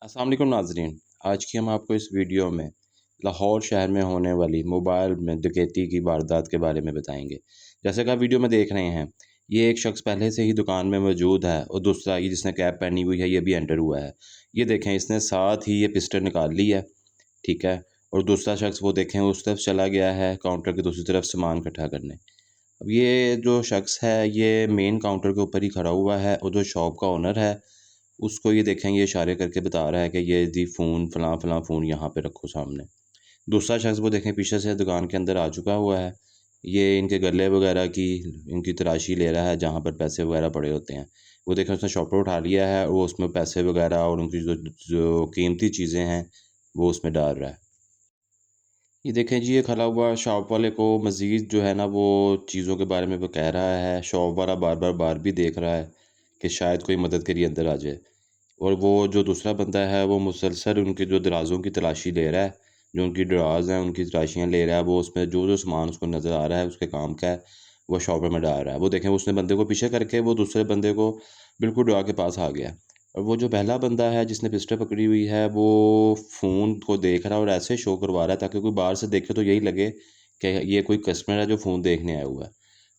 अस्सलाम वालेकुम नाज़रीन। आज की हम आपको इस वीडियो में लाहौर शहर में होने वाली मोबाइल में डकैती की वारदात के बारे में बताएँगे। जैसे कि आप वीडियो में देख रहे हैं, ये एक शख्स पहले से ही दुकान में मौजूद है और दूसरा ये जिसने कैप पहनी हुई है, ये भी एंटर हुआ है। ये देखें, इसने साथ ही ये पिस्टल निकाल ली है, ठीक है? और दूसरा शख्स वो देखें उस तरफ चला गया है काउंटर की दूसरी तरफ सामान इकट्ठा करने। अब ये जो शख्स है, ये मेन काउंटर के ऊपर ही खड़ा हुआ है और जो शॉप का ओनर है, उसको ये देखें, ये इशारे करके बता रहा है कि ये जी फ़ोन फ़लाँ-फ़लाँ फ़ोन यहाँ पे रखो सामने। दूसरा शख्स वो देखें पीछे से दुकान के अंदर आ चुका हुआ है। ये इनके गले वगैरह की इनकी तलाशी ले रहा है जहाँ पर पैसे वगैरह पड़े होते हैं। वो देखें उसने शॉपर उठा लिया है, वो उसमें पैसे वगैरह और उनकी जो जो कीमती चीज़ें हैं, वो उसमें डाल रहा है। ये देखें जी, ये खड़ा हुआ शॉप वाले को मज़ीद जो है ना वो चीज़ों के बारे में वो कह रहा है। शॉप वाला बार-बार बाहर भी देख रहा है कि शायद कोई मदद के लिए अंदर आ जाए। और वो जो दूसरा बंदा है वो मुसलसल उनके जो दराज़ों की तलाशी ले रहा है, जो उनकी दराज़ हैं उनकी तलाशियाँ ले रहा है, वो उसमें जो-जो सामान उसको नज़र आ रहा है उसके काम का है, वो शॉपर में डाल रहा है। वो देखें उसने बंदे को पीछे करके वो दूसरे बंदे को बिल्कुल डरा के पास आ गया। और वो जो पहला बंदा है जिसने पिस्टल पकड़ी हुई है, वो फ़ोन को देख रहा है और ऐसे शो करवा रहा है ताकि कोई बाहर से देखे तो यही लगे कि ये कोई कस्टमर है जो फ़ोन देखने आया हुआ है।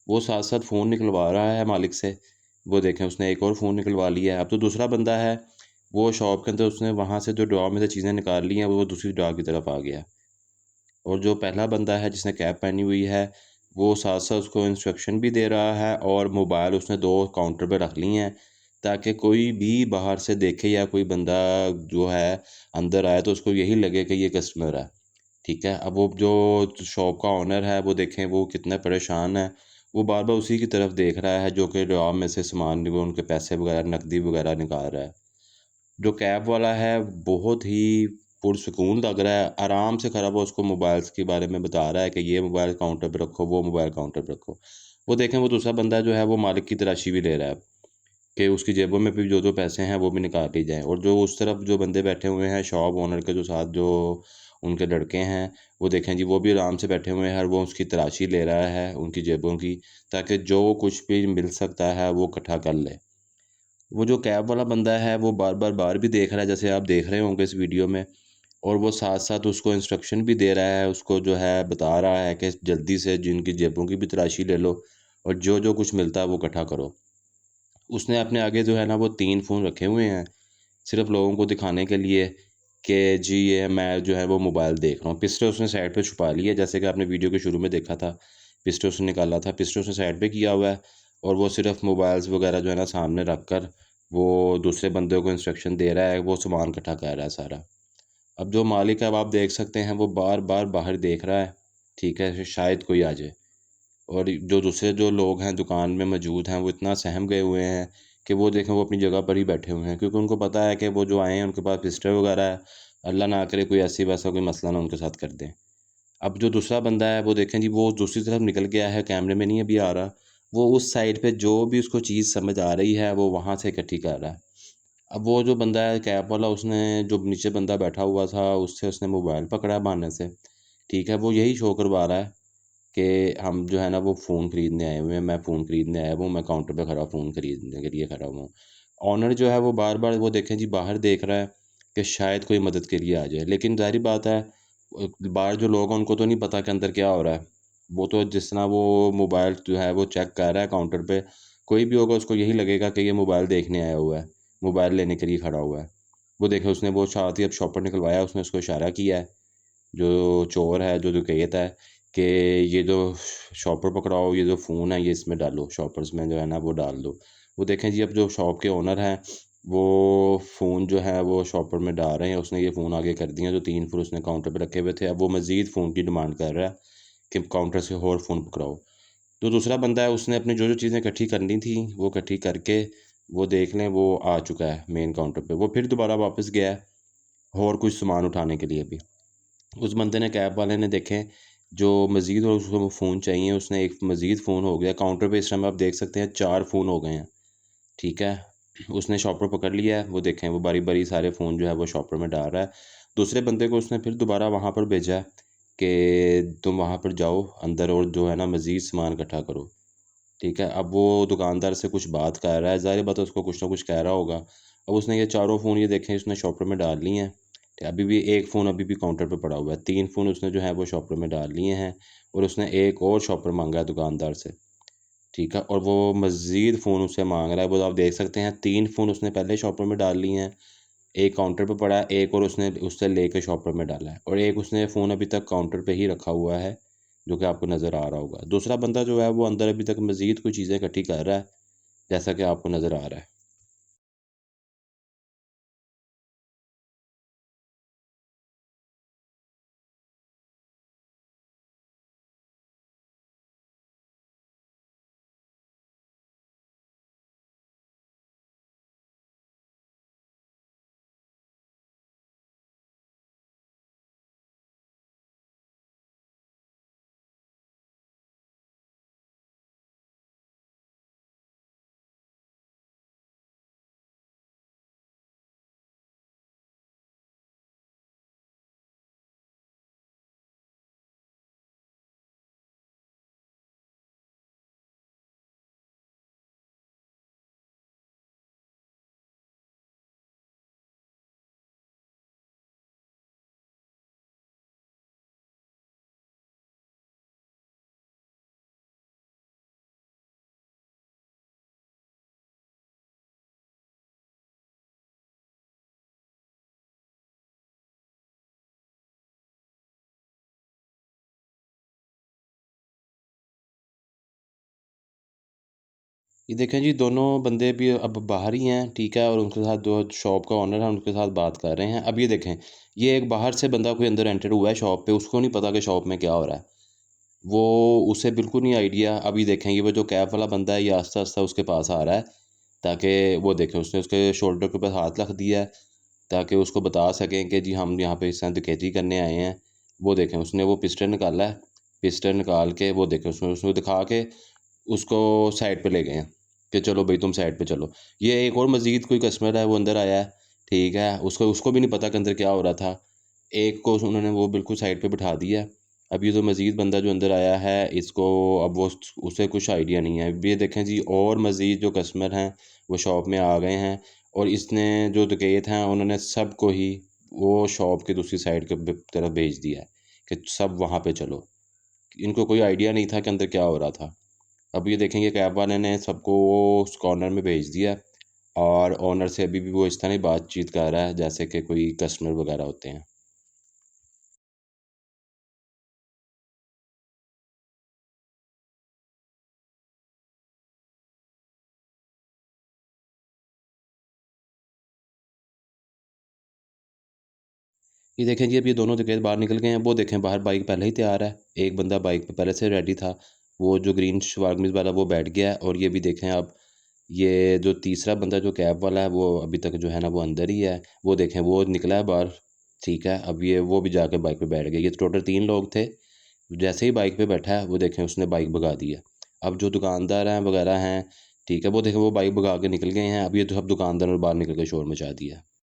वो साथ-साथ फ़ोन निकलवा रहा है मालिक से। वो देखें उसने एक और फ़ोन निकलवा लिया है। अब तो दूसरा बंदा है, वो शॉप के अंदर उसने वहाँ से जो ड्रॉर में से चीज़ें निकाल ली हैं, वो दूसरी ड्रॉर की तरफ आ गया। और जो पहला बंदा है जिसने कैप पहनी हुई है, वो साथ-साथ उसको इंस्ट्रक्शन भी दे रहा है और मोबाइल उसने 2 काउंटर पे रख ली हैं, ताकि कोई भी बाहर से देखे या कोई बंदा जो है अंदर आए तो उसको यही लगे कि ये कस्टमर है। ठीक है? अब वो जो शॉप का ओनर है वो देखें वो कितना परेशान है। वो बार-बार उसी की तरफ देख रहा है जो कि ड्रॉर में से सामान वो उनके पैसे वगैरह नकदी वगैरह निकाल रहा है। जो कैब वाला है बहुत ही पुरसुकून लग रहा है, आराम से खड़ा हुआ उसको मोबाइल्स के बारे में बता रहा है कि ये मोबाइल काउंटर पे रखो, वो मोबाइल काउंटर पे रखो। वो देखें वो दूसरा बंदा जो है वो मालिक की तलाशी भी ले रहा है कि उसकी जेबों में भी जो-जो पैसे हैं वो भी निकाल ली जाएँ। और जो उस तरफ जो बंदे बैठे हुए हैं शॉप ओनर के जो साथ जो उनके लड़के हैं, वो देखें जी वो भी आराम से बैठे हुए हैं और वो उसकी तलाशी ले रहा है उनकी जेबों की, ताकि जो कुछ भी मिल सकता है वो इकट्ठा कर ले। वो जो कैब वाला बंदा है वो बार-बार बाहर भी देख रहा है जैसे आप देख रहे होंगे इस वीडियो में, और वो साथ-साथ उसको इंस्ट्रक्शन भी दे रहा है, उसको जो है बता रहा है कि जल्दी से जिनकी जेबों की भी तलाशी ले लो और जो-जो कुछ मिलता है वो इकट्ठा करो। उसने अपने आगे जो है ना वो 3 फ़ोन रखे हुए हैं, सिर्फ़ लोगों को दिखाने के लिए कि जी ये मैं जो है वो मोबाइल देख रहा हूँ। पिस्टल उसने साइड पे छुपा ली है, जैसे कि आपने वीडियो के शुरू में देखा था, पिस्टल उसने निकाला था, पिस्टल उसने साइड पे किया हुआ है और वो सिर्फ़ मोबाइल्स वगैरह जो है ना सामने रख कर वो दूसरे बंदे को इंस्ट्रक्शन दे रहा है, वो सामान इकट्ठा कर रहा है सारा। अब जो मालिक है अब आप देख सकते हैं वो बार-बार बाहर देख रहा है, ठीक है? शायद कोई आ जाए। और जो दूसरे जो लोग हैं दुकान में मौजूद हैं, वो इतना सहम गए हुए हैं कि वो देखें वो अपनी जगह पर ही बैठे हुए हैं, क्योंकि उनको पता है कि वो जो आए हैं उनके पास पिस्टल वगैरह है। अल्लाह ना करे कोई ऐसी वैसा कोई मसला ना उनके साथ कर दें। अब जो दूसरा बंदा है वो देखें जी वो दूसरी तरफ निकल गया है, कैमरे में नहीं अभी आ रहा। वो उस साइड पे जो भी उसको चीज़ समझ आ रही है वो वहाँ से इकट्ठी कर रहा है। अब वो जो बंदा है कैब वाला, उसने जो नीचे बंदा बैठा हुआ था उससे उसने मोबाइल पकड़ा है बहाने से, ठीक है? वो यही शो करवा रहा है कि हम जो है ना वो फ़ोन खरीदने आए हुए हैं, मैं फ़ोन खरीदने आया हुआ हूँ, मैं काउंटर पे खड़ा फ़ोन खरीदने के लिए खड़ा हुआ हूँ। ऑनर जो है वो बार-बार वो देखें जी बाहर देख रहा है कि शायद कोई मदद के लिए आ जाए। लेकिन ज़ाहिर-सी बात है बाहर जो लोग हैं उनको तो नहीं पता कि अंदर क्या हो रहा है। वो तो जिस तरह वो मोबाइल जो है वो चेक कर रहा है काउंटर पे, कोई भी होगा उसको यही लगेगा कि ये मोबाइल देखने आया हुआ है, मोबाइल लेने के लिए खड़ा हुआ है। वो देखें उसने वो साथ ही अब शॉपर निकलवाया, उसने उसको इशारा किया है, जो चोर है, जो डकैत है, कि ये जो शॉपर पकड़ाओ, ये जो फ़ोन है ये इसमें डालो, शॉपर्स में जो है ना वो डाल दो। वो देखें जी अब जो शॉप के ओनर हैं, वो फ़ोन जो है वो शॉपर में डाल रहे हैं, उसने ये फ़ोन आगे कर दिए हैं, जो 3 फ़ोन उसने काउंटर पे रखे हुए थे, अब वो मज़ीद फ़ोन की डिमांड कर रहा है कि काउंटर से और फ़ोन पकड़ाओ। जो दूसरा बंदा है उसने अपनी जो-जो चीज़ें इकट्ठी करनी थी, वो इकट्ठी करके वो देख लें वो आ चुका है मेन काउंटर पे। वो फिर दोबारा वापस गया है और कुछ सामान उठाने के लिए भी। उस बंदे ने कैब वाले ने देखें जो मज़ीद और उसको वो फ़ोन चाहिए, उसने एक मज़ीद फ़ोन हो गया काउंटर पे, इस टाइम आप देख सकते हैं 4 फ़ोन हो गए हैं, ठीक है? उसने शॉपर पकड़ लिया है, वो देखें वो बारी-बारी सारे फ़ोन जो है वो शॉपर में डाल रहा है। दूसरे बंदे को उसने फिर दोबारा वहाँ पर भेजा है कि तुम वहाँ पर जाओ अंदर और जो है ना मज़ीद सामान इकट्ठा करो, ठीक है? अब वो दुकानदार से कुछ बात कर रहा है, ज़ाहिर बात है उसको कुछ ना कुछ कह रहा होगा अब उसने ये चारों फ़ोन ये देखें उसने शॉपर में डाल लिए हैं। अभी भी एक फ़ोन अभी भी काउंटर पे पड़ा हुआ है, 3 फ़ोन उसने जो है वो शॉपर में डाल लिए हैं और उसने एक और शॉपर मांगा है दुकानदार से, ठीक है। और वो मज़ीद फ़ोन उससे मांग रहा है, वो आप देख सकते हैं 3 फ़ोन उसने पहले शॉपर में डाल लिए हैं, एक काउंटर पे पड़ा है, एक और उसने उससे लेके शॉपर में डाला है और एक उसने फ़ोन अभी तक काउंटर पे ही रखा हुआ है, जो कि आपको नज़र आ रहा होगा। दूसरा बंदा जो है वो अंदर अभी तक मज़ीद कुछ चीज़ें इकट्ठी कर रहा है, जैसा कि आपको नज़र आ रहा है। ये देखें जी, दोनों बंदे भी अब बाहर ही हैं, ठीक है, और उनके साथ जो शॉप का ओनर है उनके साथ बात कर रहे हैं। अब ये देखें, ये एक बाहर से बंदा कोई अंदर एंटर हुआ है शॉप पे, उसको नहीं पता कि शॉप में क्या हो रहा है, वो उसे बिल्कुल नहीं आइडिया। अभी देखें ये वो जो कैब वाला बंदा है ये आस्ता आस्ता उसके पास आ रहा है, ताकि वो देखें उसने उसके शोल्डर के ऊपर हाथ रख दिया है, ताकि उसको बता सकें कि जी हम यहाँ पे इस तरह डकैती करने आए हैं। वो देखें उसने वो पिस्टल निकाला है, पिस्टल निकाल के वो देखें उसने उसको दिखा के उसको साइड पे ले गए हैं कि चलो भाई तुम साइड पे चलो। ये एक और मज़ीद कोई कस्टमर है वो अंदर आया है, ठीक है, उसको उसको भी नहीं पता कि अंदर क्या हो रहा था। एक को उन्होंने वो बिल्कुल साइड पे बिठा दिया। अब ये जो मज़ीद बंदा जो अंदर आया है इसको अब वो उसे कुछ आइडिया नहीं है। अब ये देखें जी, और मज़ीद जो कस्टमर हैं वो शॉप में आ गए हैं और इसने जो डकैत हैं उन्होंने सबको ही वो शॉप के दूसरी साइड के तरफ भेज दिया है कि सब वहाँ पे चलो। इनको कोई आइडिया नहीं था कि अंदर क्या हो रहा था। अब ये देखेंगे कैब वाले ने सबको उस कॉर्नर में भेज दिया और ओनर से अभी भी वो इस तरह ही बातचीत कर रहा है जैसे कि कोई कस्टमर वगैरह होते हैं। ये देखें जी, अब ये दोनों डकैत बाहर निकल गए हैं। वो देखें बाहर बाइक पहले ही तैयार है, एक बंदा बाइक पे पहले से रेडी था, वो जो ग्रीन शलवार कमीज वाला वो बैठ गया है। और ये भी देखें आप, ये जो तीसरा बंदा जो कैब वाला है वो अभी तक जो है ना वो अंदर ही है। वो देखें वो निकला है बाहर, ठीक है। अब ये वो भी जाके बाइक पे बैठ गया। ये टोटल 3 लोग थे। जैसे ही बाइक पे बैठा है वो देखें उसने बाइक भगा दी है। अब जो दुकानदार हैं वगैरह हैं, ठीक है, वो देखें वो बाइक भगा के निकल गए हैं। अब ये तो सब दुकानदार और बाहर निकल के शोर मचा दिया है।